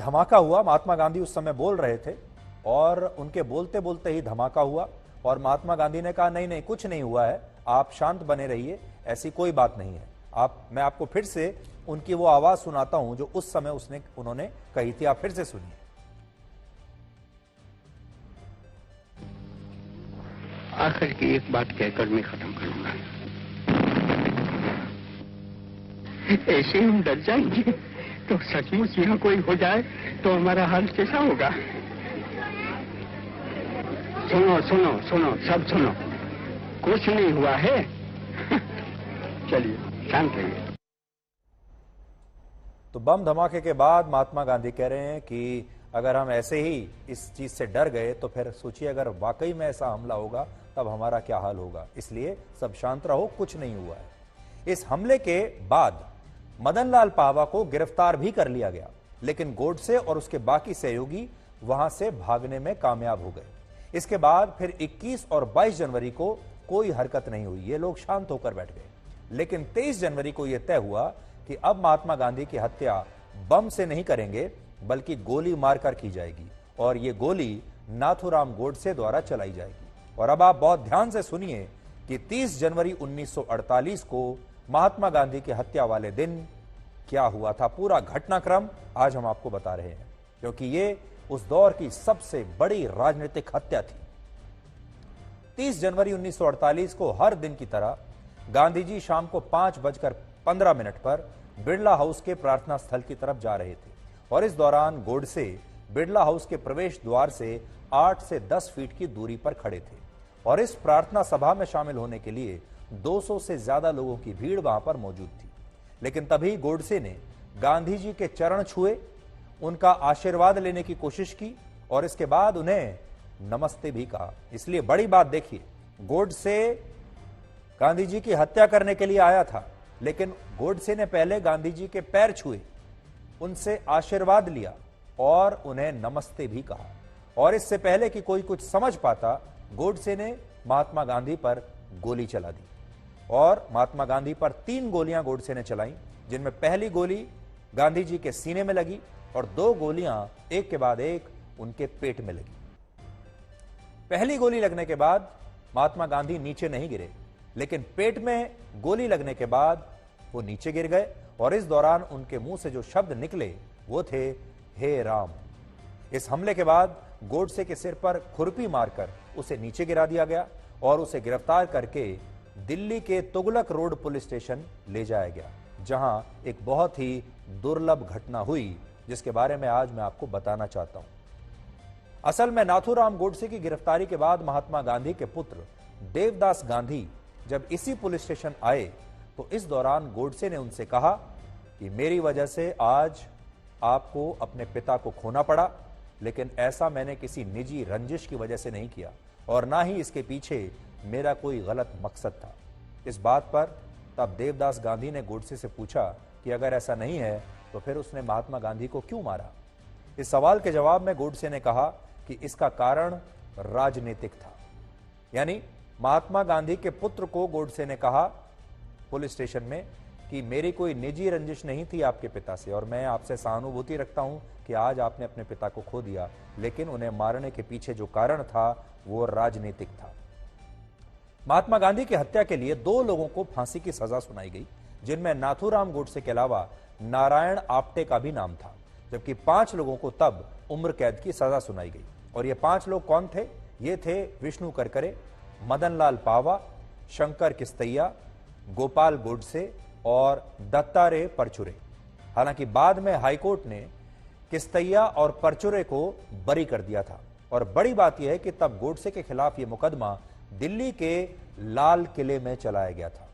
धमाका हुआ। महात्मा गांधी उस समय बोल रहे थे और उनके बोलते बोलते ही धमाका हुआ और महात्मा गांधी ने कहा नहीं नहीं कुछ नहीं हुआ है, आप शांत बने रहिए, ऐसी कोई बात नहीं है। मैं आपको फिर से उनकी वो आवाज सुनाता हूं जो उस समय उन्होंने कही थी, आप फिर से सुनिए। आखिर की एक बात कहकर मैं खत्म करूंगा। ऐसे हम डर जाएंगे तो सचमुच यहाँ कोई हो जाए तो हमारा हाल कैसा होगा? सुनो सुनो सुनो, सब सुनो, कुछ नहीं हुआ है। चलिए शांत रहिए। तो बम धमाके के बाद महात्मा गांधी कह रहे हैं कि अगर हम ऐसे ही इस चीज से डर गए तो फिर सोचिए अगर वाकई में ऐसा हमला होगा तब हमारा क्या हाल होगा, इसलिए सब शांत रहो, कुछ नहीं हुआ है। इस हमले के बाद मदन लाल पावा को गिरफ्तार भी कर लिया गया, लेकिन गोडसे और उसके बाकी सहयोगी वहां से भागने में कामयाब हो गए। इसके बाद फिर 21 और 22 जनवरी को कोई हरकत नहीं हुई, ये लोग शांत होकर बैठ गए। लेकिन 23 जनवरी को यह तय हुआ कि अब महात्मा गांधी की हत्या बम से नहीं करेंगे बल्कि गोली मारकर की जाएगी और यह गोली नाथूराम गोडसे द्वारा चलाई जाएगी। और अब आप बहुत ध्यान से सुनिए कि 30 जनवरी 1948 को महात्मा गांधी की हत्या वाले दिन क्या हुआ था। पूरा घटनाक्रम आज हम आपको बता रहे हैं क्योंकि ये उस दौर की सबसे बड़ी राजनीतिक हत्या थी। 30 जनवरी 1948 को हर दिन की तरह गांधी जी शाम को 5:15 पर बिड़ला हाउस के प्रार्थना स्थल की तरफ जा रहे थे और इस दौरान गोडसे बिड़ला हाउस के प्रवेश द्वार से 8 से 10 फीट की दूरी पर खड़े थे और इस प्रार्थना सभा में शामिल होने के लिए 200 से ज्यादा लोगों की भीड़ वहां पर मौजूद थी। लेकिन तभी गोडसे ने गांधी जी के चरण छुए, उनका आशीर्वाद लेने की कोशिश की और इसके बाद उन्हें नमस्ते भी कहा। इसलिए बड़ी बात देखिए, गोडसे गांधी जी की हत्या करने के लिए आया था, लेकिन गोडसे ने पहले गांधी जी के पैर छुए, उनसे आशीर्वाद लिया और उन्हें नमस्ते भी कहा। और इससे पहले कि कोई कुछ समझ पाता, गोडसे ने महात्मा गांधी पर गोली चला दी और महात्मा गांधी पर 3 गोलियां गोडसे ने चलाई, जिनमें पहली गोली गांधी जी के सीने में लगी और 2 गोलियां एक के बाद एक उनके पेट में लगी। पहली गोली लगने के बाद महात्मा गांधी नीचे नहीं गिरे, लेकिन पेट में गोली लगने के बाद वो नीचे गिर गए और इस दौरान उनके मुंह से जो शब्द निकले वो थे, हे राम। इस हमले के बाद गोडसे के सिर पर खुरपी मारकर उसे नीचे गिरा दिया गया और उसे गिरफ्तार करके दिल्ली के तुगलक रोड पुलिस स्टेशन ले जाया गया, जहां एक बहुत ही दुर्लभ घटना हुई जिसके बारे में आज मैं आपको बताना चाहता हूं। असल में नाथूराम गोडसे की गिरफ्तारी के बाद महात्मा गांधी के पुत्र देवदास गांधी जब इसी पुलिस स्टेशन आए तो इस दौरान गोडसे ने उनसे कहा कि मेरी वजह से आज आपको अपने पिता को खोना पड़ा, लेकिन ऐसा मैंने किसी निजी रंजिश की वजह से नहीं किया और ना ही इसके पीछे मेरा कोई गलत मकसद था। इस बात पर तब देवदास गांधी ने गोडसे से पूछा कि अगर ऐसा नहीं है तो फिर उसने महात्मा गांधी को क्यों मारा। इस सवाल के जवाब में गोडसे ने कहा कि इसका कारण राजनीतिक था। यानी महात्मा गांधी के पुत्र को गोडसे ने कहा पुलिस स्टेशन में कि मेरी कोई निजी रंजिश नहीं थी आपके पिता से और मैं आपसे सहानुभूति रखता हूं कि आज आपने अपने पिता को खो दिया, लेकिन उन्हें मारने के पीछे जो कारण था वो राजनीतिक था। महात्मा गांधी की हत्या के लिए 2 लोगों को फांसी की सजा सुनाई गई, जिनमें नाथूराम गोडसे के अलावा नारायण आप्टे का भी नाम था, जबकि 5 लोगों को तब उम्र कैद की सजा सुनाई गई। और ये 5 लोग कौन थे? ये थे विष्णु करकरे, मदन लाल पावा, शंकर किस्तैया, गोपाल गोडसे और दत्तारे परचुरे। हालांकि बाद में हाईकोर्ट ने किस्तैया और परचुरे को बरी कर दिया था। और बड़ी बात यह है कि तब गोडसे के खिलाफ यह मुकदमा दिल्ली के लाल किले में चलाया गया था।